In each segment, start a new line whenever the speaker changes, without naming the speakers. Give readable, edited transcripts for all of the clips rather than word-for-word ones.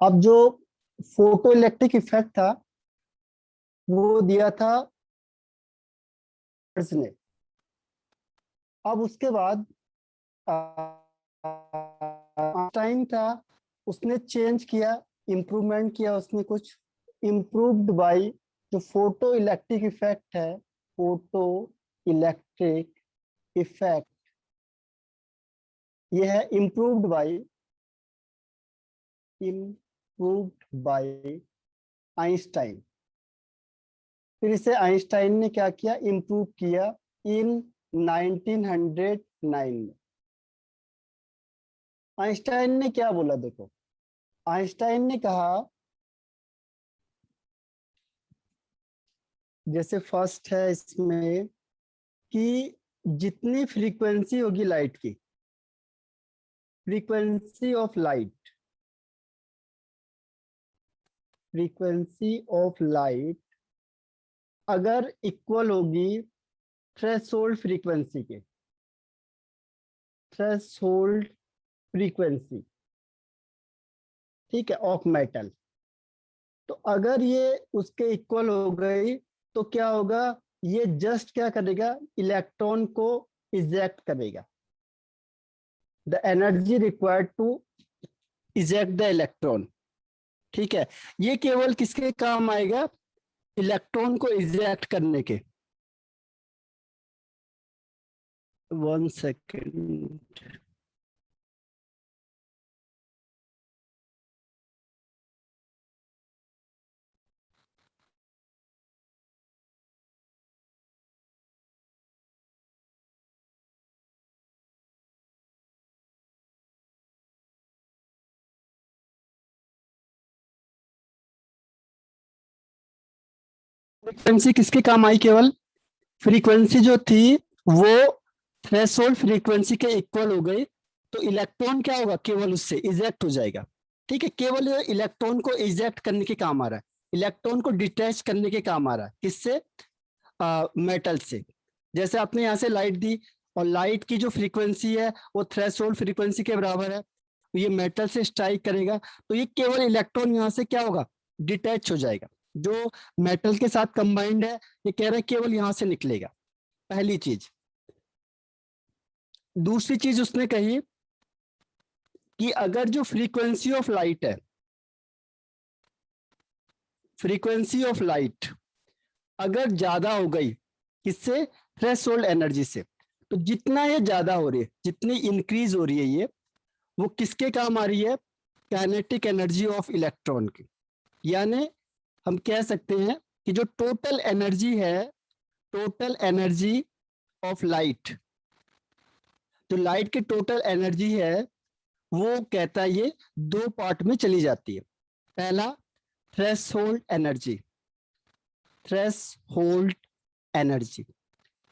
अब जो photo electric effect था वो दिया था ने। अब उसके बाद टाइम था, उसने चेंज किया, इम्प्रूवमेंट किया उसने कुछ, इम्प्रूव्ड बाय जो फोटो इलेक्ट्रिक इफेक्ट है, फोटो इलेक्ट्रिक इफेक्ट, ये है इम्प्रूव्ड बाय आइंस्टाइन। फिर इसे आइंस्टाइन ने क्या किया, इम्प्रूव किया इन 1909 में। आइंस्टाइन ने क्या बोला, देखो आइंस्टाइन ने कहा, जैसे फर्स्ट है इसमें कि जितनी फ्रीक्वेंसी होगी लाइट की, frequency of light, frequency of light अगर इक्वल होगी थ्रेशोल्ड फ्रीक्वेंसी के, थ्रेशोल्ड फ्रीक्वेंसी, ठीक है, ऑफ मेटल, तो अगर ये उसके इक्वल हो गई तो क्या होगा, ये जस्ट क्या करेगा, इलेक्ट्रॉन को इजेक्ट करेगा। The energy required to eject the electron, ठीक है, ये केवल किसके काम आएगा, इलेक्ट्रॉन को इजेक्ट करने के। 1 सेकेंड, फ्रीक्वेंसी किसके काम आई, केवल फ्रीक्वेंसी जो थी वो थ्रेशोल्ड फ्रीक्वेंसी के इक्वल हो गई, तो इलेक्ट्रॉन क्या होगा, केवल उससे इजेक्ट हो जाएगा, ठीक है, केवल इलेक्ट्रॉन को इजेक्ट करने के काम आ रहा है, इलेक्ट्रॉन को डिटैच करने के काम आ रहा है, किससे, मेटल से। जैसे आपने यहाँ से लाइट दी और लाइट की जो फ्रीक्वेंसी है वो थ्रेशोल्ड फ्रीक्वेंसी के बराबर है, तो ये मेटल से स्ट्राइक करेगा, तो ये केवल इलेक्ट्रॉन यहाँ से क्या होगा, डिटैच हो जाएगा, जो मेटल के साथ कंबाइंड है, ये कह रहे हैं केवल यहां से निकलेगा, पहली चीज। दूसरी चीज उसने कही कि अगर जो फ्रीक्वेंसी ऑफ लाइट है, फ्रीक्वेंसी ऑफ लाइट अगर ज्यादा हो गई किससे, थ्रेशोल्ड एनर्जी से, तो जितना ये ज्यादा हो रही है, जितनी इंक्रीज हो रही है ये, वो किसके काम आ रही है, काइनेटिक एनर्जी ऑफ इलेक्ट्रॉन की। यानी हम कह सकते हैं कि जो टोटल एनर्जी है, टोटल एनर्जी ऑफ लाइट, जो लाइट की टोटल एनर्जी है वो कहता है ये दो पार्ट में चली जाती है। पहला threshold energy, threshold energy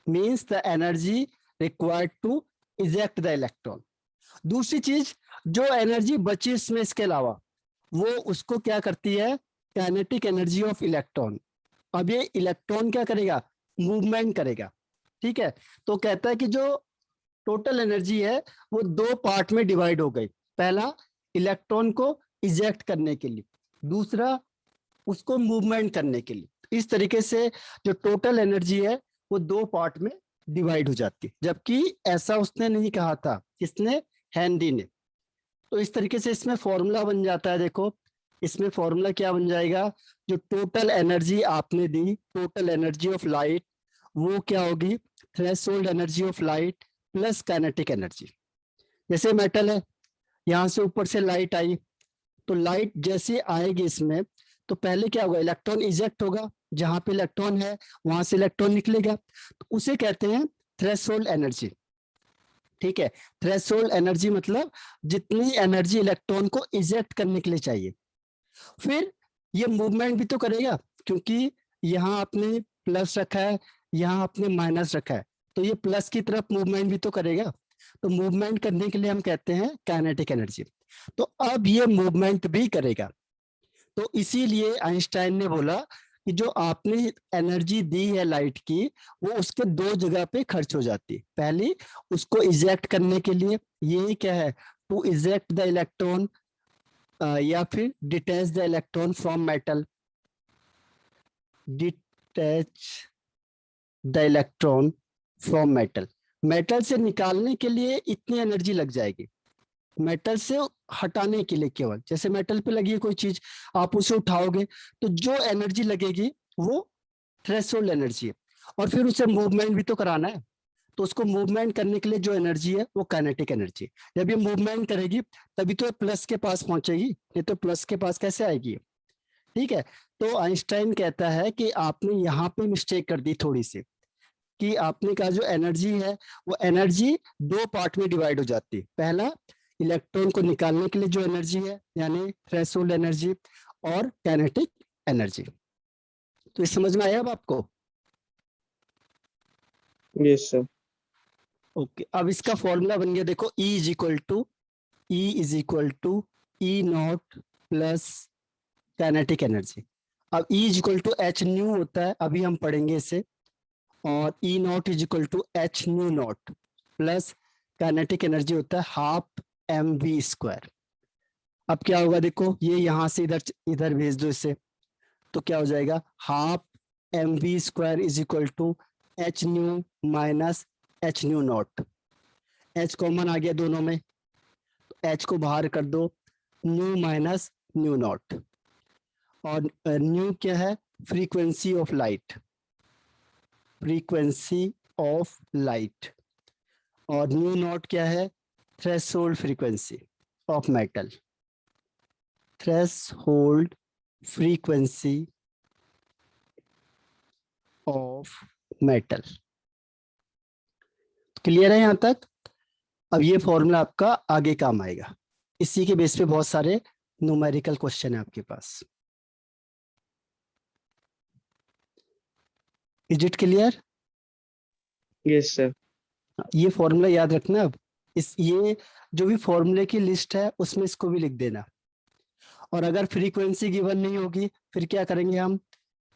means the energy required to eject the electron. दूसरी चीज जो एनर्जी बची इसमें इसके अलावा, वो उसको क्या करती है, काइनेटिक एनर्जी ऑफ इलेक्ट्रॉन। अब ये इलेक्ट्रॉन क्या करेगा, मूवमेंट करेगा, ठीक है, तो कहता है कि जो टोटल एनर्जी है वो दो पार्ट में डिवाइड हो गई, पहला इलेक्ट्रॉन को इजेक्ट करने के लिए, दूसरा उसको मूवमेंट करने के लिए। इस तरीके से जो टोटल एनर्जी है वो दो पार्ट में डिवाइड हो जाती है, जबकि ऐसा उसने नहीं कहा था, किसने, हेनरी ने। तो इस तरीके से इसमें फॉर्मूला बन जाता है, देखो इसमें फॉर्मूला क्या बन जाएगा, जो टोटल एनर्जी आपने दी, टोटल एनर्जी ऑफ लाइट, वो क्या होगी, threshold energy of light plus kinetic energy. जैसे मेटल है, यहाँ से ऊपर से लाइट आई, तो लाइट जैसे आएगी इसमें, तो पहले क्या होगा, इलेक्ट्रॉन इजेक्ट होगा, जहां पे इलेक्ट्रॉन है वहां से इलेक्ट्रॉन निकलेगा, तो उसे कहते हैं थ्रेशोल्ड एनर्जी, ठीक है। थ्रेशोल्ड एनर्जी मतलब जितनी एनर्जी इलेक्ट्रॉन को इजेक्ट करने के लिए चाहिए। फिर ये मूवमेंट भी तो करेगा, क्योंकि यहाँ आपने प्लस रखा है, यहाँ आपने माइनस रखा है, तो ये प्लस की तरफ मूवमेंट भी तो करेगा, तो मूवमेंट करने के लिए हम कहते हैं काइनेटिक एनर्जी। तो अब ये मूवमेंट भी करेगा, तो इसीलिए आइंस्टाइन ने बोला कि जो आपने एनर्जी दी है लाइट की, वो उसके दो जगह पे खर्च हो जाती है। पहली उसको इजेक्ट करने के लिए, ये क्या है, टू इजेक्ट द इलेक्ट्रॉन, या फिर detach the electron from metal, detach the electron from metal. Metal से निकालने के लिए इतनी एनर्जी लग जाएगी, मेटल से हटाने के लिए केवल, जैसे मेटल पे लगी है कोई चीज, आप उसे उठाओगे तो जो एनर्जी लगेगी वो थ्रेशोल्ड एनर्जी है। और फिर उसे मूवमेंट भी तो कराना है, तो उसको मूवमेंट करने के लिए जो एनर्जी है वो काइनेटिक एनर्जी है। जब ये मूवमेंट करेगी तभी तो प्लस के पास पहुंचेगी, नहीं तो प्लस के पास कैसे आएगी। ठीक है, तो आइंस्टाइन कहता है कि आपने यहाँ पे मिस्टेक कर दी थोड़ी सी, कि आपने कहा जो एनर्जी है वो एनर्जी दो पार्ट में डिवाइड हो जाती है। पहला, इलेक्ट्रॉन को निकालने के लिए जो एनर्जी है यानी थ्रेशोल्ड एनर्जी, और काइनेटिक एनर्जी। तो ये समझ में आया अब आपको?
Yes sir.
ओके, अब इसका फॉर्मूला बन गया, देखो E is equal to E not plus kinetic energy. अब E is equal to H nu होता है, अभी हम पढ़ेंगे इसे, और E not is equal to H nu not plus kinetic energy होता है हाफ एम वी स्क्वायर। अब क्या होगा, देखो ये यहां से इधर इधर भेज दो इसे, तो क्या हो जाएगा, half M V square is equal to H nu minus H nu not. H common आ गया दोनों में, तो एच को बाहर कर दो, न्यू माइनस न्यू नॉट। और न्यू क्या है, frequency of light, frequency of light. और न्यू नॉट क्या है, threshold frequency of metal, threshold frequency of metal. Clear है यहां तक? अब ये फॉर्मूला आपका आगे काम आएगा, इसी के बेस पे बहुत सारे न्यूमेरिकल क्वेश्चन है आपके पास। Is it clear?
Yes sir.
ये फॉर्मूला याद रखना। अब इस ये जो भी फॉर्मूले की लिस्ट है उसमें इसको भी लिख देना। और अगर फ्रीक्वेंसी गिवन नहीं होगी फिर क्या करेंगे हम,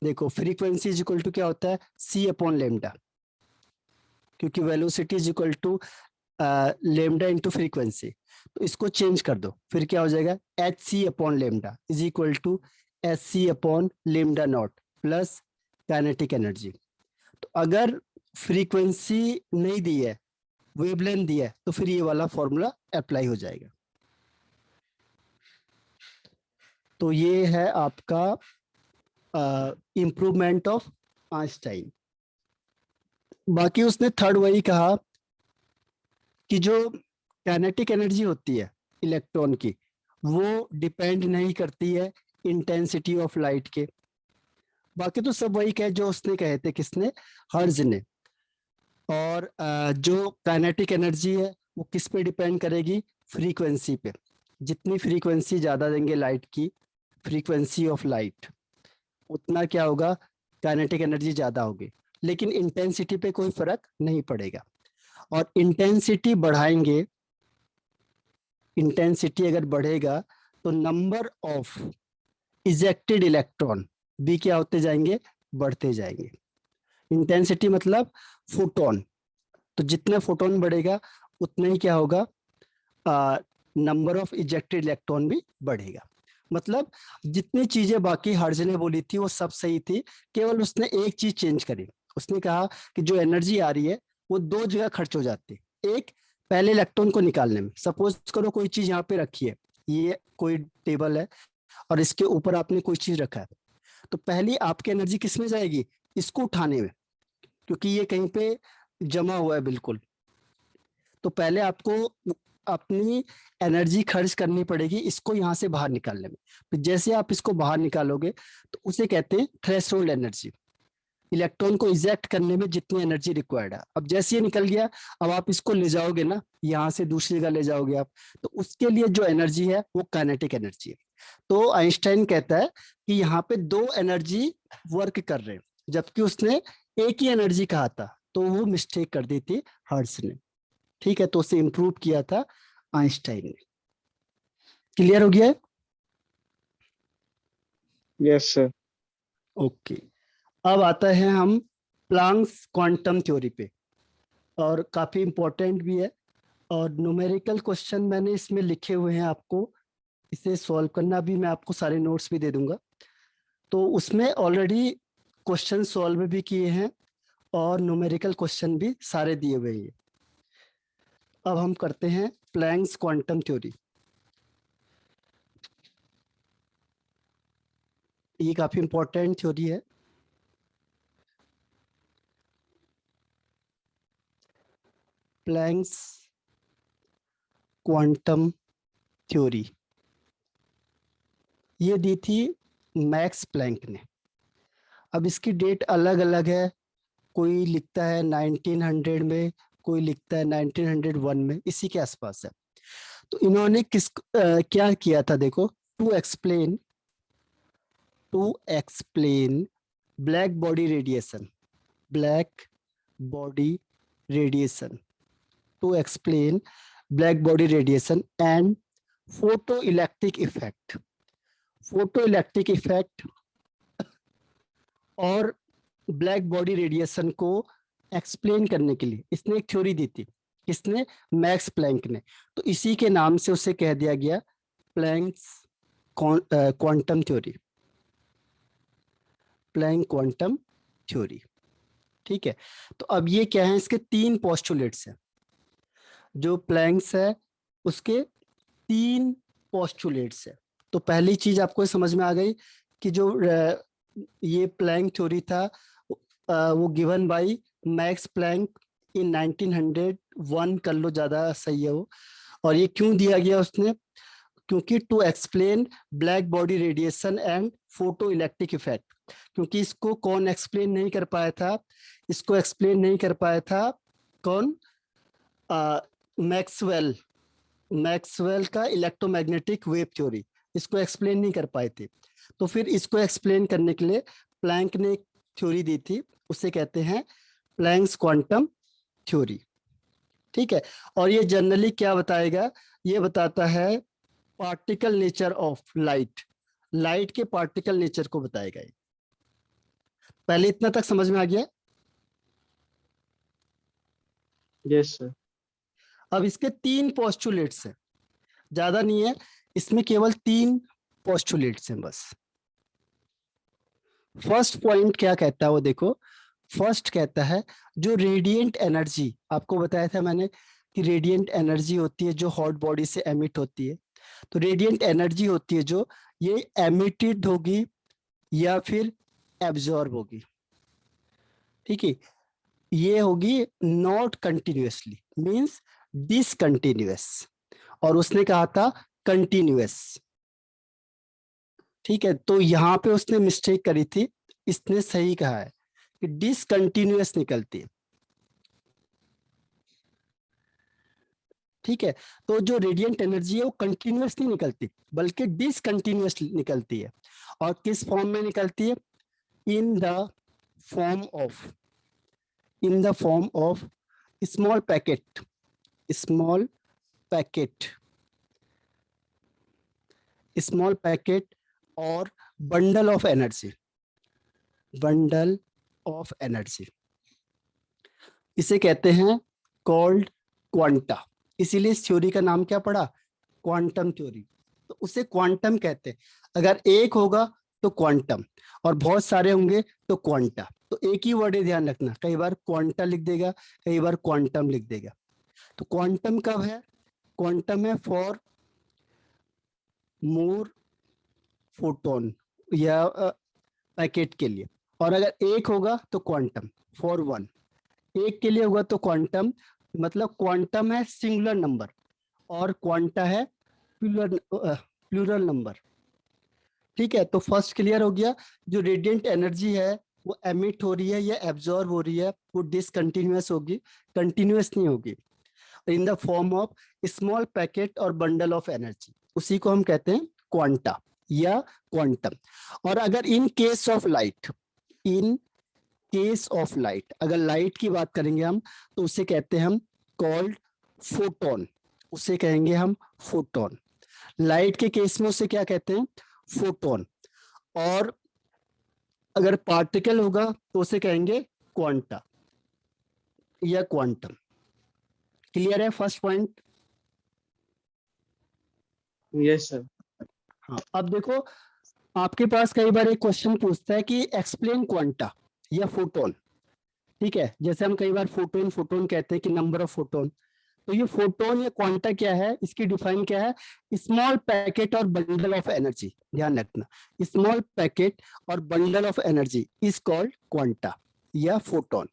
देखो फ्रीक्वेंसी इज इक्वल टू क्या होता है, सी अपॉन लेमडा, क्योंकि velocity is equal to lambda into frequency. तो इसको चेंज कर दो, फिर क्या हो जाएगा, H C upon lambda is equal to S C upon lambda naught plus kinetic energy. तो अगर फ्रीक्वेंसी नहीं दी है, वेवलेंथ दी है, तो फिर ये वाला फॉर्मूला अप्लाई हो जाएगा। तो ये है आपका इंप्रूवमेंट ऑफ आइंस्टाइन। बाकी उसने थर्ड वही कहा कि जो काइनेटिक एनर्जी होती है इलेक्ट्रॉन की, वो डिपेंड नहीं करती है इंटेंसिटी ऑफ लाइट के। बाकी तो सब वही कहे जो उसने कहे थे, किसने, हर्ज ने। और जो काइनेटिक एनर्जी है वो किस पे डिपेंड करेगी, फ्रीक्वेंसी पे। जितनी फ्रीक्वेंसी ज्यादा देंगे लाइट की, फ्रीक्वेंसी ऑफ लाइट, उतना क्या होगा, काइनेटिक एनर्जी ज्यादा होगी। लेकिन इंटेंसिटी पे कोई फर्क नहीं पड़ेगा। और इंटेंसिटी बढ़ाएंगे, इंटेंसिटी अगर बढ़ेगा तो नंबर ऑफ इजेक्टेड इलेक्ट्रॉन भी क्या होते जाएंगे, बढ़ते जाएंगे। इंटेंसिटी मतलब फोटोन, तो जितना फोटोन बढ़ेगा उतना ही क्या होगा, नंबर ऑफ इजेक्टेड इलेक्ट्रॉन भी बढ़ेगा। मतलब जितनी चीजें बाकी हर्ज ने बोली थी वो सब सही थी, केवल उसने एक चीज चेंज करी। उसने कहा कि जो एनर्जी आ रही है वो दो जगह खर्च हो जाती है। एक, पहले इलेक्ट्रॉन को निकालने में, सपोज करो कोई चीज यहाँ पे रखी है, ये कोई टेबल है और इसके ऊपर आपने कोई चीज रखा है, तो पहली आपकी एनर्जी किस में जाएगी, इसको उठाने में, क्योंकि ये कहीं पे जमा हुआ है बिल्कुल। तो पहले आपको अपनी एनर्जी खर्च करनी पड़ेगी इसको यहाँ से बाहर निकालने में। फिर जैसे आप इसको बाहर निकालोगे तो उसे कहते हैं थ्रेशोल्ड एनर्जी, इलेक्ट्रॉन को इजेक्ट करने में जितनी एनर्जी रिक्वायर्ड है। अब जैसे ये निकल गया, अब आप इसको ले जाओगे ना, यहाँ से दूसरी जगह ले जाओगे आप, तो उसके लिए जो एनर्जी है वो काइनेटिक एनर्जी है। तो आइंस्टाइन कहता है कि यहाँ पे दो एनर्जी वर्क कर रहे हैं, जबकि उसने एक ही एनर्जी कहा था, तो वो मिस्टेक कर दी थी हर्ट्ज ने। ठीक है, तो उसे इंप्रूव किया था आइंस्टाइन ने। क्लियर हो गया है?
Yes sir.
ओके, अब आता है हम प्लांक्स क्वांटम थ्योरी पे, और काफी इंपॉर्टेंट भी है। और न्यूमेरिकल क्वेश्चन मैंने इसमें लिखे हुए हैं आपको, इसे सॉल्व करना भी मैं आपको सारे नोट्स भी दे दूंगा। तो उसमें ऑलरेडी क्वेश्चन सॉल्व भी किए हैं और न्यूमेरिकल क्वेश्चन भी सारे दिए हुए हैं। अब हम करते हैं प्लैंक्स क्वांटम थ्योरी। ये काफी इंपॉर्टेंट थ्योरी है। प्लैंक्स क्वांटम थ्योरी ये दी थी मैक्स प्लैंक ने। अब इसकी डेट अलग अलग है, कोई लिखता है 1900 में, कोई लिखता है 1901 में, इसी के आसपास है। तो इन्होंने क्या किया था देखो, to explain black body radiation, black body radiation, to explain black body radiation and photo electric effect, photo electric effect और ब्लैक बॉडी रेडिएशन को एक्सप्लेन करने के लिए इसने एक थ्योरी दी थी। किसने? मैक्स प्लैंक ने। तो इसी के नाम से उसे कह दिया गया Planck's quantum theory, Planck quantum theory. ठीक है, तो अब ये क्या है, इसके तीन पोस्टुलेट्स हैं। जो प्लैंक्स है उसके तीन पोस्टुलेट्स है। तो पहली चीज आपको समझ में आ गई कि जो ये प्लैंक थ्योरी था वो गिवन बाय मैक्स प्लैंक इन 1901 कर लो, ज्यादा सही है वो। और ये क्यों दिया गया उसने? क्योंकि to explain black body radiation and photo electric effect, क्योंकि इसको कौन एक्सप्लेन नहीं कर पाया था? इसको एक्सप्लेन नहीं कर पाया था कौन? मैक्सवेल, मैक्सवेल का इलेक्ट्रोमैग्नेटिक वेव थ्योरी, इसको एक्सप्लेन नहीं कर पाए थे। तो फिर इसको एक्सप्लेन करने के लिए प्लैंक ने एक थ्योरी दी थी, उसे कहते हैं प्लैंक्स क्वांटम थ्योरी। ठीक है, और ये जनरली क्या बताएगा? ये बताता है particle nature of light, light के पार्टिकल नेचर को बताएगा ये। पहले इतना तक समझ में आ गया?
yes sir,
अब इसके तीन पोस्टुलेट्स हैं, ज्यादा नहीं है, इसमें केवल तीन पोस्टुलेट्स हैं बस। फर्स्ट पॉइंट क्या कहता है वो देखो। फर्स्ट कहता है जो रेडिएंट एनर्जी, आपको बताया था मैंने कि रेडिएंट एनर्जी होती है जो हॉट बॉडी से एमिट होती है। तो रेडिएंट एनर्जी होती है जो ये एमिटेड होगी या फिर एब्जॉर्ब होगी। ठीक है, ये होगी नॉट कंटिन्यूअसली, मींस डिसकंटिन्यूअस, और उसने कहा था कंटिन्यूअस। ठीक है, तो यहाँ पे उसने मिस्टेक करी थी, इसने सही कहा है कि डिसकंटिन्यूअस निकलती है। ठीक है, तो जो रेडिएंट एनर्जी है वो कंटिन्यूअस नहीं निकलती बल्कि डिसकंटिन्यूअस निकलती है। और किस फॉर्म में निकलती है? In the form of, in the form of small packet, small packet, small packet और bundle of energy, bundle of energy. इसे कहते हैं कॉल्ड क्वांटा। इसीलिए इस थ्योरी का नाम क्या पड़ा? Quantum theory. तो उसे क्वांटम कहते हैं। अगर एक होगा तो क्वांटम, और बहुत सारे होंगे तो क्वांटा। तो एक ही वर्ड है, ध्यान रखना, कई बार क्वांटा लिख देगा, कई बार क्वांटम लिख देगा। तो क्वांटम कब है? क्वांटम है फॉर मोर फोटोन या पैकेट के लिए। और अगर एक होगा तो क्वांटम फॉर वन, एक के लिए होगा तो क्वांटम, मतलब क्वांटम है सिंगुलर नंबर और क्वांटा है प्लूरल नंबर। ठीक है, तो फर्स्ट क्लियर हो गया। जो रेडिएंट एनर्जी है वो एमिट हो रही है या एब्जॉर्ब हो रही है, वो डिसकंटिन्यूअस होगी, कंटिन्यूअस नहीं होगी। इन the form of small packet और बंडल ऑफ एनर्जी, उसी को हम कहते हैं क्वांटा या क्वांटम। और अगर in case of light, in case of light, अगर लाइट की बात करेंगे हम तो उसे कहते हैं हम कॉल्ड फोटोन, उसे कहेंगे हम फोटोन। लाइट के केस में उसे क्या कहते हैं? फोटोन। और अगर पार्टिकल होगा तो उसे कहेंगे क्वांटा या क्वांटम। क्लियर है फर्स्ट पॉइंट?
yes sir,
हाँ, अब देखो आपके पास कई बार एक क्वेश्चन पूछता है कि एक्सप्लेन क्वांटा या फोटोन। ठीक है, जैसे हम कई बार फोटोन फोटोन कहते हैं कि नंबर ऑफ फोटोन। तो ये फोटोन या क्वांटा क्या है, इसकी डिफाइन क्या है? स्मॉल पैकेट और बंडल ऑफ एनर्जी। ध्यान रखना, स्मॉल पैकेट और bundle of energy is called quanta या फोटोन।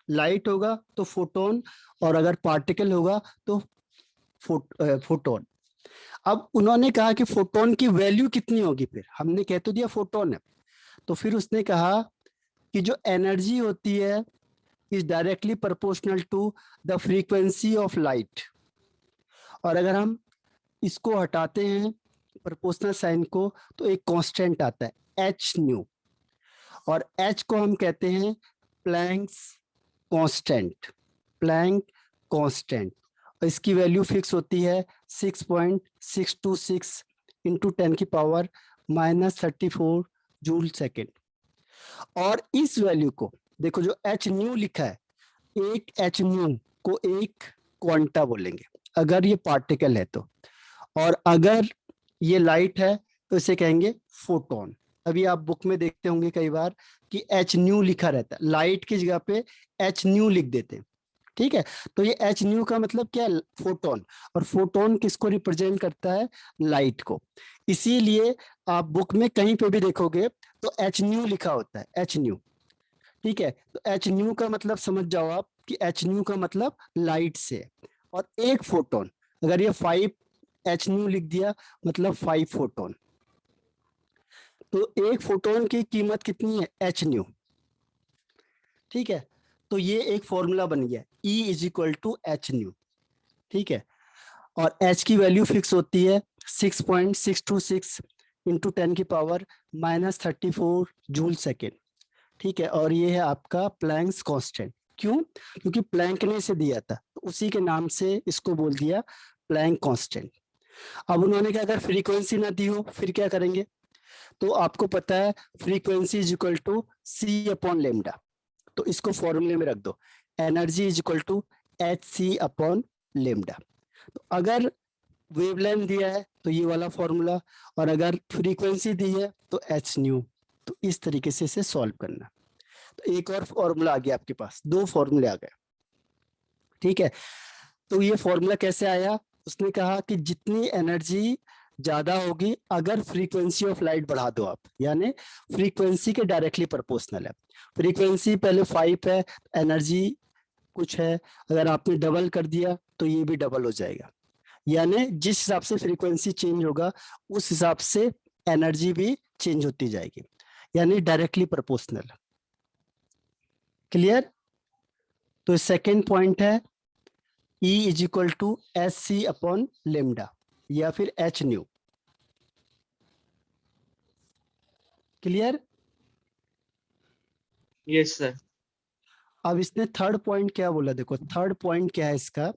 लाइट होगा तो फोटोन, और अगर पार्टिकल होगा तो फोटोन। अब उन्होंने कहा कि फोटोन की वैल्यू कितनी होगी, फिर हमने कह तो दिया फोटोन है, तो फिर उसने कहा कि जो एनर्जी होती है is directly proportional to the frequency of light. और अगर हम इसको हटाते हैं प्रोपोर्शनल साइन को, तो एक कांस्टेंट आता है एच न्यू, और एच को हम कहते हैं प्लैंक्स कांस्टेंट। प्लैंक कांस्टेंट, और इसकी वैल्यू फिक्स होती है 6.626 इंटू 10 की पावर -34 जूल सेकेंड। और इस वैल्यू को देखो, जो एच न्यू लिखा है, एक एच न्यू को एक क्वांटा बोलेंगे अगर ये पार्टिकल है तो, और अगर ये लाइट है तो इसे कहेंगे फोटोन। अभी आप बुक में देखते होंगे कई बार कि एच न्यू लिखा रहता है, लाइट की जगह पे एच न्यू लिख देते हैं। ठीक है, तो ये एच न्यू का मतलब क्या है? फोटोन। और फोटोन किसको रिप्रेजेंट करता है? लाइट को। इसीलिए आप बुक में कहीं पे भी देखोगे तो एच न्यू लिखा होता है, एच न्यू। ठीक है, तो एच न्यू का मतलब समझ जाओ आप कि एच न्यू का मतलब लाइट से है। और एक फोटोन, अगर ये 5 एच न्यू लिख दिया मतलब 5 फोटोन। तो एक फोटोन की कीमत कितनी है? H nu. ठीक है, तो ये एक फॉर्मूला बन गया, E is equal to H nu. ठीक है, और H की वैल्यू फिक्स होती है 6.626 इंटू 10 की पावर -34 जूल सेकेंड। ठीक है, और ये है आपका प्लैंक्स कांस्टेंट। क्यों? क्योंकि प्लैंक ने इसे दिया था, तो उसी के नाम से इसको बोल दिया प्लैंक कांस्टेंट। अब उन्होंने कहा अगर फ्रीक्वेंसी ना दी हो फिर क्या करेंगे? तो आपको पता है frequency is equal to C upon lambda, तो इसको फॉर्मूले में रख दो, energy is equal to H C upon lambda. तो अगर वेवलेंथ दिया है तो ये वाला फॉर्मूला, और अगर फ्रीक्वेंसी दी है तो एच न्यू। तो इस तरीके से इसे सॉल्व करना। तो एक और फॉर्मूला आ गया आपके पास, दो फॉर्मूले आ गए। ठीक है, तो ये फॉर्मूला कैसे आया? उसने कहा कि जितनी एनर्जी ज्यादा होगी अगर फ्रीक्वेंसी ऑफ लाइट बढ़ा दो आप, यानी फ्रीक्वेंसी के डायरेक्टली प्रोपोर्शनल है। फ्रीक्वेंसी पहले 5 है, एनर्जी कुछ है, अगर आपने डबल कर दिया तो ये भी डबल हो जाएगा। यानी जिस हिसाब से फ्रीक्वेंसी चेंज होगा उस हिसाब से एनर्जी भी चेंज होती जाएगी, यानी डायरेक्टली प्रोपोर्शनल। क्लियर? तो सेकंड पॉइंट है E is equal to S C upon lambda, या फिर H nu. Clear?
Yes, sir.
अब इसने थर्ड पॉइंट क्या बोला, देखो थर्ड पॉइंट क्या है इसका,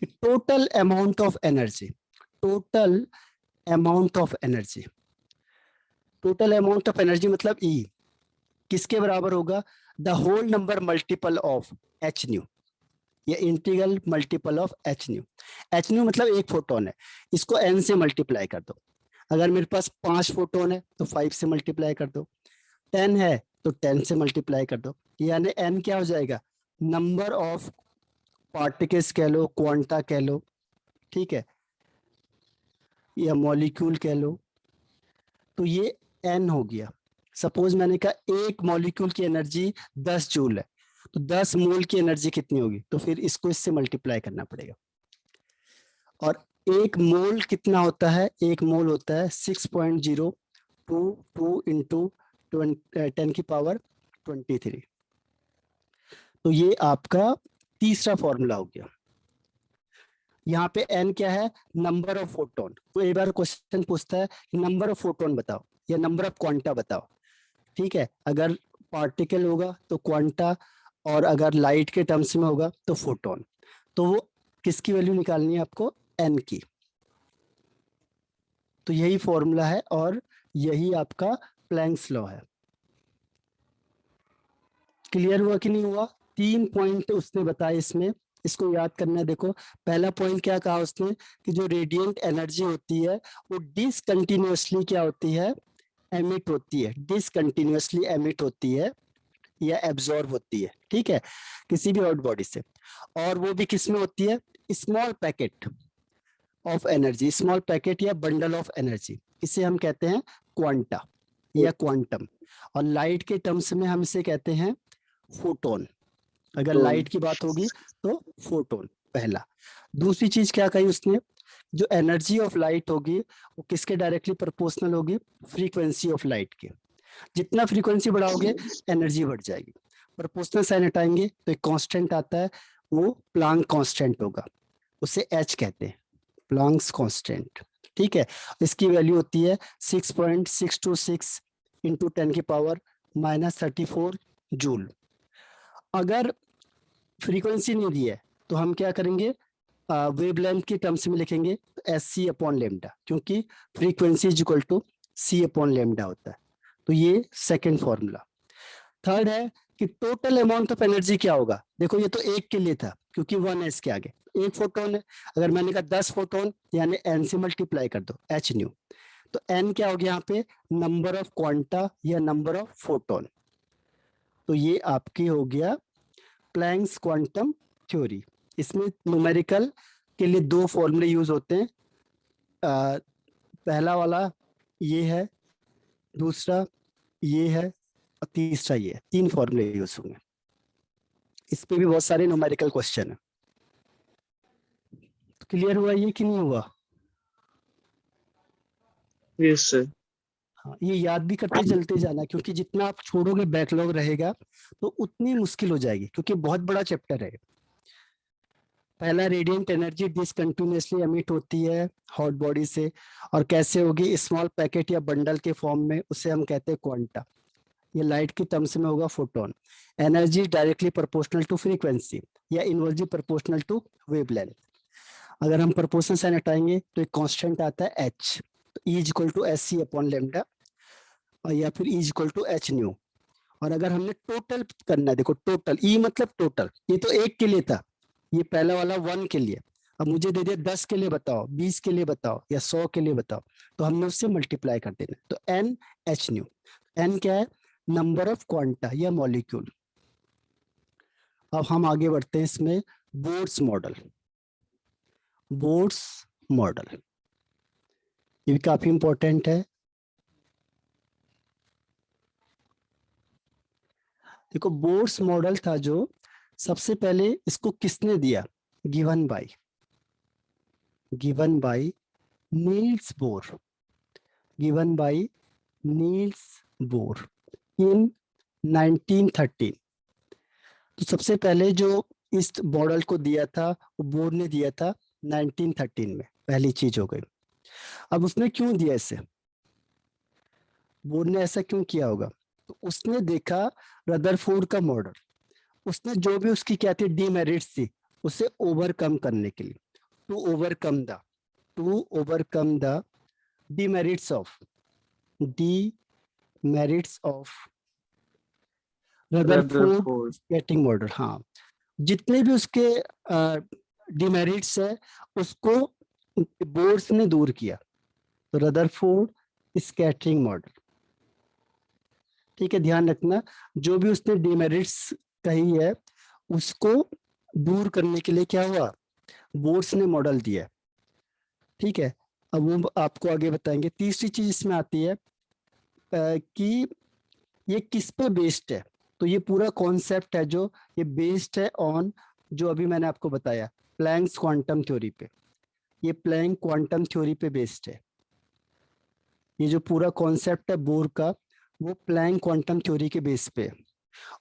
कि total amount of energy. Total amount of energy, total amount of energy मतलब E किसके बराबर होगा? The whole number multiple of H nu, या integral multiple of H nu. H nu मतलब एक फोटोन है, इसको n से मल्टीप्लाई कर दो। अगर मेरे पास 5 फोटोन है तो 5 से मल्टीप्लाई कर दो, 10 है तो 10 से मल्टीप्लाई कर दो, यानी n क्या हो जाएगा? नंबर ऑफ पार्टिकल्स कह लो, क्वांटा कह लो, ठीक है, या मॉलिक्यूल कह लो, तो ये n हो गया। सपोज मैंने कहा एक मॉलिक्यूल की एनर्जी 10 जूल है, तो 10 मोल की एनर्जी कितनी होगी? तो फिर इसको इससे मल्टीप्लाई करना पड़ेगा। और एक मोल कितना होता है? एक मोल होता है 6.022 इंटू 10 की पावर 23। तो ये आपका तीसरा फॉर्मूला हो गया। यहाँ पे n क्या है? Number of photon. तो एक बार क्वेश्चन पूछता है कि नंबर ऑफ फोटोन बताओ या नंबर ऑफ क्वांटा बताओ। ठीक है, अगर पार्टिकल होगा तो क्वांटा, और अगर लाइट के टर्म्स में होगा तो फोटोन। तो वो किसकी वैल्यू निकालनी है आपको? n की। तो यही फॉर्मूला है और यही आपका प्लैंक्स लॉ है। क्लियर हुआ कि नहीं हुआ? 3 पॉइंट उसने बताया इसमें इसको याद करना है। देखो पहला पॉइंट क्या कहा उसने कि जो रेडिएंट एनर्जी होती है वो डिसकंटिन्यूअसली क्या होती है, एमिट होती है, डिसकंटिन्यूअसली एमिट होती है या एब्जॉर्ब होती है, ठीक है, किसी भी हॉट बॉडी से। और वो भी किस में होती है, small packet of energy, small packet या बंडल ऑफ एनर्जी, इसे हम कहते हैं क्वांटा या क्वांटम। और लाइट के टर्म्स में हम इसे कहते हैं फोटोन। अगर लाइट की बात होगी तो फोटोन पहला। दूसरी चीज क्या कही उसने, जो एनर्जी ऑफ लाइट होगी वो किसके डायरेक्टली प्रोपोर्शनल होगी, फ्रीक्वेंसी ऑफ लाइट के। जितना फ्रीक्वेंसी बढ़ाओगे एनर्जी बढ़ जाएगी। प्रोपोर्शनल साइन हटाएंगे तो एक कांस्टेंट आता है, वो प्लांक कांस्टेंट होगा, उसे एच कहते हैं, प्लांक्स कांस्टेंट, ठीक है। इसकी वैल्यू होती है 6.626 इंटू 10⁻⁻34 जूल। अगर फ्रीक्वेंसी नहीं दी है तो हम क्या करेंगे, वेवलेंथ के टर्म्स में लिखेंगे एस सी अपॉन लेमडा, क्योंकि frequency is equal to C upon lambda होता है। तो ये सेकंड फॉर्मूला। थर्ड है कि टोटल अमाउंट ऑफ एनर्जी क्या होगा। देखो ये तो एक के लिए था क्योंकि 1 है इसके आगे, एक फोटोन है। अगर मैंने कहा 10 फोटोन यानी एन से मल्टीप्लाई कर दो, एच न्यू, तो एन क्या हो गया यहाँ पे, नंबर ऑफ क्वांटा या नंबर ऑफ फोटोन। तो ये आपकी हो गया प्लैंक्स क्वांटम थ्योरी। इसमें न्यूमेरिकल के लिए दो फॉर्मूले यूज होते हैं, पहला वाला ये है, दूसरा ये है और तीसरा ये है, 3 फॉर्मूले यूज होंगे। इस पे भी बहुत सारे न्यूमेरिकल क्वेश्चन है। तो क्लियर हुआ ये कि नहीं हुआ?
Yes sir.
हाँ, ये याद भी करते चलते जाना, क्योंकि जितना आप छोड़ोगे बैकलॉग रहेगा तो उतनी मुश्किल हो जाएगी, क्योंकि बहुत बड़ा चैप्टर है। पहला, रेडिएंट एनर्जी डिसकंटिन्यूअसली एमिट होती है हॉट बॉडी से, और कैसे होगी, स्मॉल पैकेट या बंडल के फॉर्म में, उसे हम कहते हैं क्वांटा। ये लाइट की टर्म्स में होगा photon. Energy directly proportional to frequency या इनवर्सली प्रोपोर्शनल टू वेवलेंथ। अगर हम प्रोपोर्शनल साइन हटाएंगे तो एक कांस्टेंट आता है एच, तो E is equal to S C upon lambda, और या फिर E is equal to H nu. और अगर हमने टोटल करना है, देखो टोटल, ई मतलब टोटल, ये तो एक के लिए था, ये पहला वाला 1 के लिए। अब मुझे दे दिया 10 के लिए बताओ, 20 के लिए बताओ या 100 के लिए बताओ, तो हमने उससे मल्टीप्लाई कर देना। तो एन एच न्यू, एन क्या है, नंबर ऑफ क्वांटा या मॉलिक्यूल। अब हम आगे बढ़ते हैं इसमें, बोर्ड्स मॉडल। बोर्ड्स मॉडल ये भी काफी इंपॉर्टेंट है। देखो बोर्ड्स मॉडल था जो सबसे पहले इसको किसने दिया, given by Niels Bohr, given by Niels Bohr in 1913। तो सबसे पहले जो इस मॉडल को दिया था वो बोर ने दिया था 1913 में, पहली चीज हो गई। अब उसने क्यों दिया इसे, बोर ने ऐसा क्यों किया होगा, तो उसने देखा रदरफोर्ड का मॉडल, उसने जो भी उसकी क्या थी डीमेरिट्स थी उसे ओवरकम करने के लिए, to overcome the demerits of Rutherford
Rutherford.
Scattering model. हाँ, जितने भी उसके डिमेरिट्स है उसको बोर्ड्स ने दूर किया, तो रदरफोर्ड स्कैटरिंग मॉडल, ठीक है। ध्यान रखना, जो भी उसने डिमेरिट्स कही है उसको दूर करने के लिए क्या हुआ, बोर्ड्स ने मॉडल दिया, ठीक है। अब वो आपको आगे बताएंगे। तीसरी चीज इसमें आती है कि ये किस पे बेस्ड है, तो ये पूरा कॉन्सेप्ट है जो ये बेस्ड है ऑन, जो अभी मैंने आपको बताया, प्लैंक्स क्वांटम थ्योरी पे। ये प्लैंक क्वांटम थ्योरी पे बेस्ड है, ये जो पूरा कॉन्सेप्ट है बोर का वो प्लैंक क्वांटम थ्योरी के बेस पे है।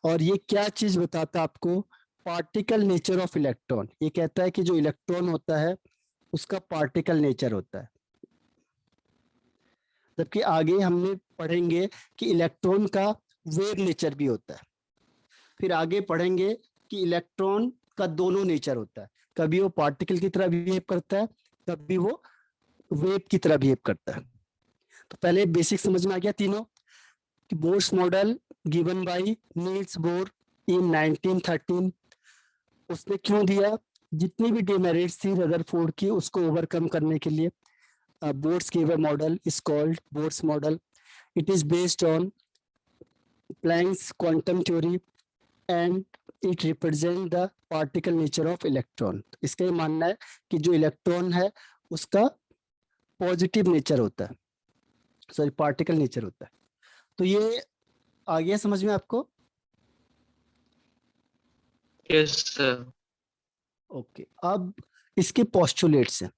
और ये क्या चीज बताता है आपको, पार्टिकल नेचर ऑफ इलेक्ट्रॉन। ये कहता है कि जो इलेक्ट्रॉन होता है उसका पार्टिकल नेचर होता है, जबकि आगे हमने पढ़ेंगे कि इलेक्ट्रॉन का वेव नेचर भी होता है। फिर आगे पढ़ेंगे कि इलेक्ट्रॉन का दोनों नेचर होता है, कभी वो पार्टिकल की तरह बिहेव करता है, कभी वो वेव की तरह बिहेव करता है। तो पहले बेसिक समझ में आ गया तीनों, कि Bohr's model given by Niels Bohr in 1913। उसने क्यों दिया, जितनी भी डिमेरिट्स थी रदरफोर्ड की, उसको ओवरकम करने के लिए Bohr's give a model is called Bohr's model. It is based on Planck's quantum theory and it represent the particle nature of electron. इसका ये मानना है कि जो इलेक्ट्रॉन है उसका पॉजिटिव नेचर होता है, सॉरी पार्टिकल नेचर होता है. तो ये आ गया समझ में आपको?
Yes, sir.
ओके. अब इसके पोस्टुलेट्स हैं.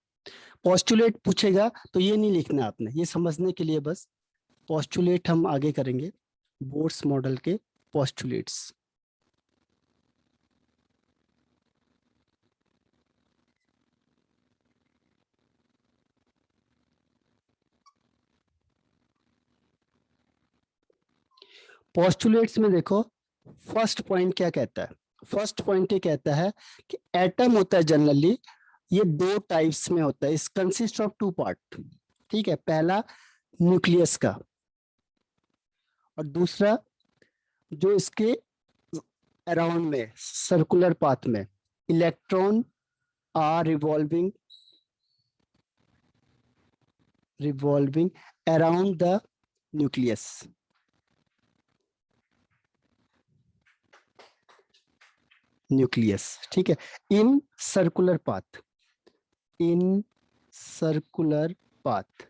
पोस्टुलेट पूछेगा तो ये नहीं लिखना आपने, ये समझने के लिए बस. पोस्टुलेट हम आगे करेंगे, बोर्ड्स मॉडल के पोस्टुलेट्स. पोस्टुलेट्स में देखो फर्स्ट पॉइंट क्या कहता है. फर्स्ट पॉइंट ये कहता है कि एटम होता है जनरली, ये दो टाइप्स में होता है. इस कंसिस्ट ऑफ टू पार्ट. ठीक है, पहला न्यूक्लियस का और दूसरा जो इसके अराउंड में सर्कुलर पाथ में electron are revolving around the nucleus. Nucleus, ठीक है, in circular path, in circular path.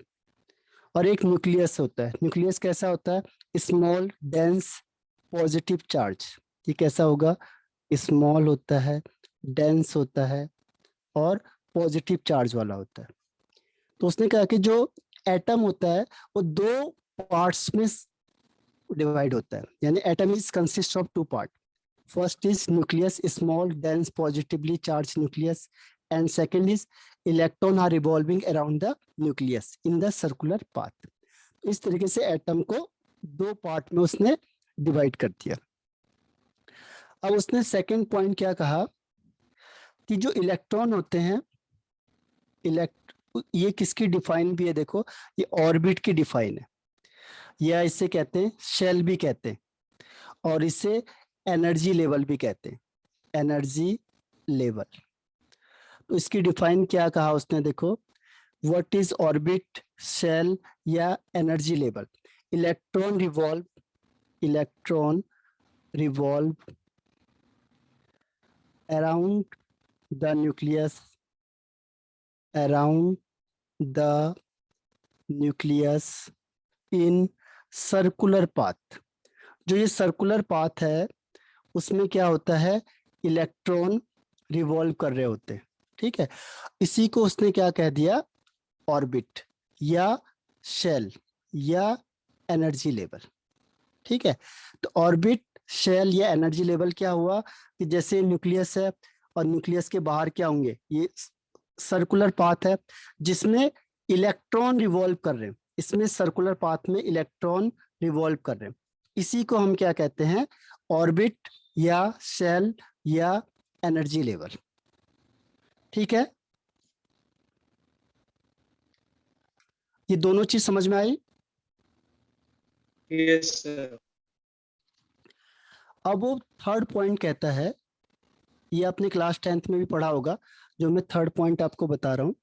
और एक न्यूक्लियस होता है. न्यूक्लियस कैसा होता है? Small dense positive charge. ये कैसा होगा? स्मॉल होता है, डेंस होता है और पॉजिटिव चार्ज वाला होता है. तो उसने कहा कि जो एटम होता है वो दो पार्ट्स में डिवाइड होता है. यानी atom is consist of two part. First is nucleus, small, dense, positively charged nucleus, and second is electron are revolving around the nucleus in the circular path. इस तरीके से एटम को दो पार्ट में उसने डिवाइड कर दिया. अब उसने सेकंड पॉइंट क्या कहा कि जो इलेक्ट्रॉन होते हैं, ये किसकी डिफाइन भी है? देखो ये ऑर्बिट की डिफाइन है, या इसे कहते हैं शेल भी कहते हैं, और इसे एनर्जी लेवल भी कहते हैं. Energy level. तो इसकी डिफाइन क्या कहा उसने? देखो व्हाट इज ऑर्बिट, शेल या energy level. Electron revolve around the nucleus in circular path. जो ये सर्कुलर पाथ है उसमें क्या होता है? इलेक्ट्रॉन रिवॉल्व कर रहे होते हैं. ठीक है, इसी को उसने क्या कह दिया? ऑर्बिट या शेल या एनर्जी लेवल. ठीक है, तो ऑर्बिट, शेल या एनर्जी लेवल क्या हुआ कि जैसे न्यूक्लियस है और न्यूक्लियस के बाहर क्या होंगे? ये सर्कुलर पाथ है जिसमें इलेक्ट्रॉन रिवॉल्व कर रहे हैं. इसमें सर्कुलर पाथ में इलेक्ट्रॉन रिवॉल्व कर रहे हैं. इसी को हम क्या कहते हैं? ऑर्बिट या शेल या एनर्जी लेवल. ठीक है, ये दोनों चीज समझ में आई?
Yes, sir.
अब वो थर्ड पॉइंट कहता है, ये आपने क्लास 10th में भी पढ़ा होगा, जो मैं थर्ड पॉइंट आपको बता रहा हूं,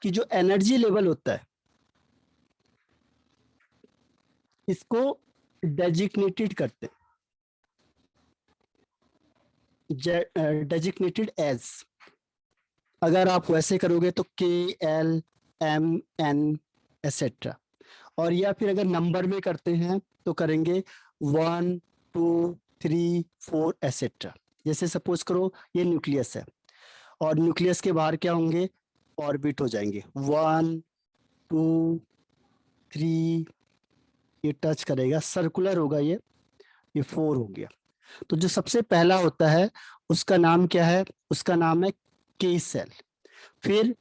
कि जो एनर्जी लेवल होता है इसको डेजिग्नेटेड करते हैं, डेजिग्नेटेड एज. अगर आप वैसे करोगे तो KLMN एसेट्रा. और या फिर अगर नंबर में करते हैं तो करेंगे 1 2 3 4 एसेट्रा. जैसे सपोज करो ये न्यूक्लियस है और न्यूक्लियस के बाहर क्या होंगे? ऑर्बिट हो जाएंगे. 1 2 3, ये टच करेगा, सर्कुलर होगा, ये 4 हो गया. तो जो सबसे पहला होता है उसका नाम क्या है? उसका नाम है के सेल, फिर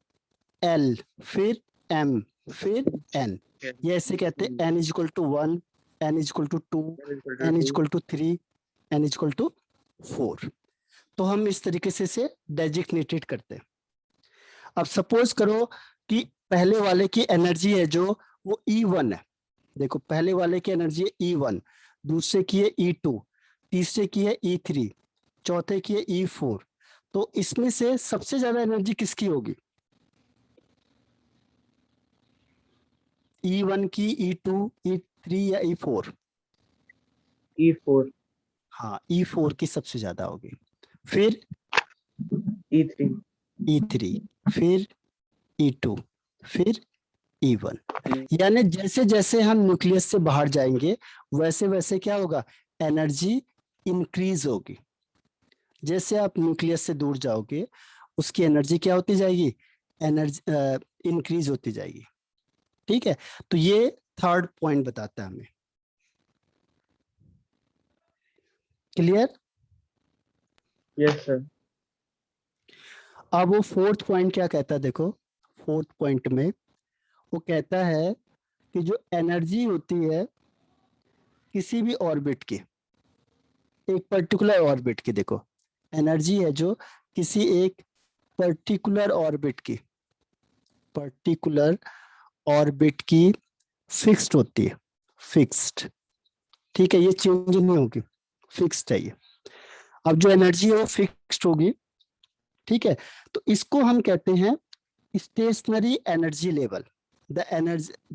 L, फिर M, फिर N. ये ऐसे कहते हैं N = 1, N = 2, N = 3, N = 4. तो हम इस तरीके से डेजिग्नेटेड करते हैं. अब सपोज करो कि पहले वाले की एनर्जी है जो वो E1 है. देखो पहले वाले की एनर्जी है E1, दूसरे की है E2, तीसरे की है E3, चौथे की है E4, तो इसमें से सबसे ज्यादा एनर्जी किसकी होगी? E1 की, E2, E3 या E4?
E4,
हाँ, E4 की सबसे ज्यादा होगी। फिर
E3,
E3, फिर E2, फिर E1। यानी जैसे जैसे हम न्यूक्लियस से बाहर जाएंगे वैसे वैसे क्या होगा? एनर्जी इंक्रीज होगी। जैसे आप न्यूक्लियस से दूर जाओगे उसकी एनर्जी क्या होती जाएगी? एनर्जी इंक्रीज होती जाएगी। ठीक है, तो ये थर्ड पॉइंट बताता है हमें। क्लियर?
yes sir,
अब वो फोर्थ पॉइंट क्या कहता है, देखो फोर्थ पॉइंट में वो कहता है कि जो एनर्जी होती है किसी भी ऑर्बिट की, एक पर्टिकुलर ऑर्बिट की, देखो एनर्जी है जो किसी एक पर्टिकुलर ऑर्बिट की फिक्स्ड होती है, फिक्स्ड। ठीक है, ये चेंज नहीं होगी, फिक्स्ड है ये। अब जो एनर्जी है वो फिक्स्ड होगी। ठीक है, तो इसको हम कहते हैं stationary energy level. The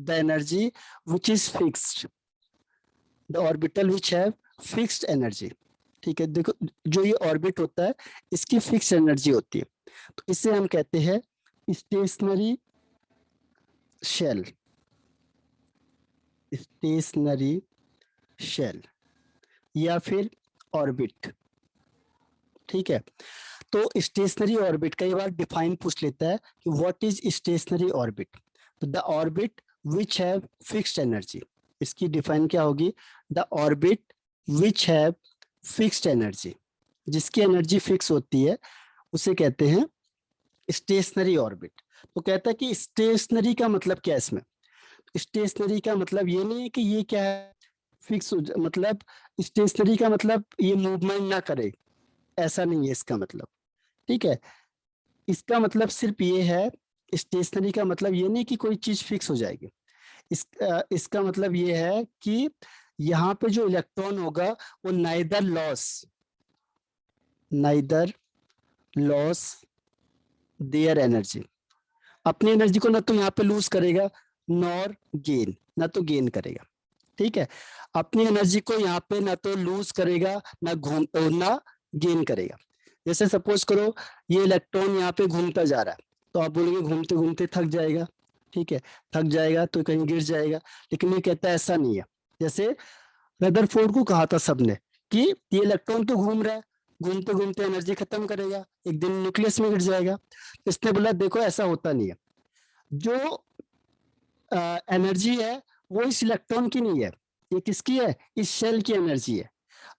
energy which is fixed, the orbital which have fixed energy. ठीक है, देखो जो ये ऑर्बिट होता है इसकी फिक्स एनर्जी होती है, तो इसे हम कहते हैं स्टेशनरी शेल, स्टेशनरी शेल या फिर ऑर्बिट। ठीक है, तो स्टेशनरी ऑर्बिट कई बार डिफाइन पूछ लेता है कि व्हाट इज स्टेशनरी ऑर्बिट, तो the orbit which have fixed energy. इसकी डिफाइन क्या होगी? The orbit which have fixed energy, जिसकी एनर्जी फिक्स होती है उसे कहते हैं स्टेशनरी ऑर्बिट। तो कहता है कि स्टेशनरी का मतलब क्या है इसमें? स्टेशनरी का मतलब ये नहीं है कि ये क्या है, फिक्स हो मतलब स्टेशनरी का मतलब ये मूवमेंट ना करे, ऐसा नहीं है इसका मतलब। ठीक है, इसका मतलब सिर्फ ये है, स्टेशनरी का मतलब ये नहीं कि कोई चीज फिक्स हो जाएगी। इसका मतलब ये है कि यहाँ पे जो इलेक्ट्रॉन होगा वो नाइदर लॉस देयर एनर्जी, अपनी एनर्जी को ना तो यहाँ पे लूज करेगा नॉर गेन, ना तो गेन करेगा। ठीक है, अपनी एनर्जी को यहाँ पे ना तो लूज करेगा ना गेन करेगा। जैसे सपोज करो ये इलेक्ट्रॉन यहाँ पे घूमता जा रहा है, तो आप बोलोगे घूमते घूमते थक जाएगा। ठीक है, थक जाएगा तो कहीं गिर जाएगा, लेकिन ये कहता है ऐसा नहीं है। जैसे रदरफोर्ड को कहा था सबने कि ये इलेक्ट्रॉन तो घूम रहा है, घूमते घूमते एनर्जी खत्म करेगा, एक दिन न्यूक्लियस में गिर जाएगा। इसने बोला देखो ऐसा होता नहीं है, जो एनर्जी है वो इस इलेक्ट्रॉन की नहीं है, ये किसकी है? इस शेल की एनर्जी है।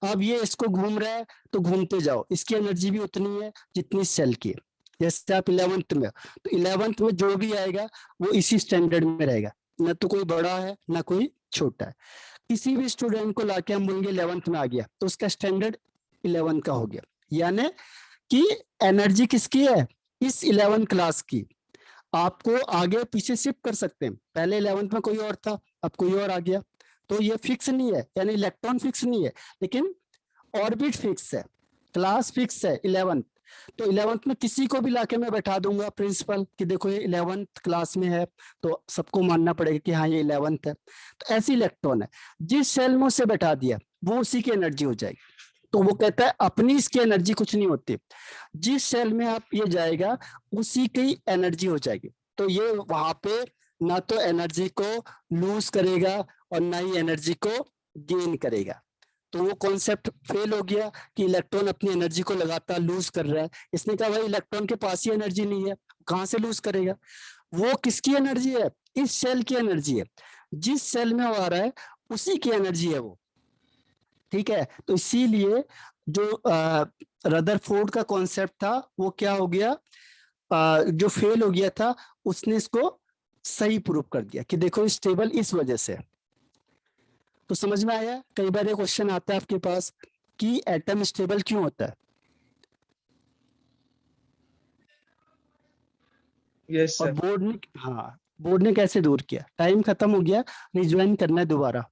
अब ये इसको घूम रहा है तो घूमते जाओ, इसकी एनर्जी भी उतनी है जितनी सेल की है। जैसे आप 11th में हो, तो 11th में जो भी आएगा वो इसी स्टैंडर्ड में रहेगा, ना तो कोई बड़ा है ना कोई छोटा है। किसी भी स्टूडेंट को लाके हम बोलेंगे 11th में आ गया तो उसका स्टैंडर्ड 11 का हो गया, यानी कि एनर्जी किसकी है? इस 11 क्लास की। आपको आगे पीछे शिफ्ट कर सकते हैं, पहले 11th में कोई और था अब कोई और आ गया, तो ये फिक्स नहीं है, यानी इलेक्ट्रॉन फिक्स नहीं है, लेकिन ऑर्बिट फिक्स है, क्लास फिक्स है 11th। तो 11th में किसी को भी लाके मैं बैठा दूंगा प्रिंसिपल कि देखो ये 11th क्लास में है, तो सबको मानना पड़ेगा कि हाँ ये 11th है। तो ऐसी इलेक्ट्रॉन है, जिस सेल में उसे बैठा दिया वो उसी की एनर्जी हो जाएगी। तो वो कहता है अपनी इसकी एनर्जी कुछ नहीं होती, जिस सेल में आप ये जाएगा उसी की एनर्जी हो जाएगी। तो ये वहां पे ना तो एनर्जी को लूज करेगा और ना ही एनर्जी को गेन करेगा। तो वो कॉन्सेप्ट फेल हो गया कि इलेक्ट्रॉन अपनी एनर्जी को लगातार लूज कर रहा है। इसने कहा भाई इलेक्ट्रॉन के पास ही एनर्जी नहीं है, कहां से लूज करेगा? वो किसकी एनर्जी है? इस सेल की एनर्जी है, जिस सेल में वो आ रहा है उसी की एनर्जी है वो। ठीक है, तो इसीलिए जो रदरफोर्ड का कॉन्सेप्ट था वो क्या हो गया, जो फेल हो गया था उसने इसको सही प्रूव कर दिया कि देखो स्टेबल इस वजह से। तो समझ में आया? कई बार ये क्वेश्चन आता है आपके पास कि एटम स्टेबल क्यों होता है।
yes
और
sir,
बोर्ड ने, हाँ बोर्ड ने कैसे दूर किया? टाइम खत्म हो गया, रिज्वाइन करना है दोबारा।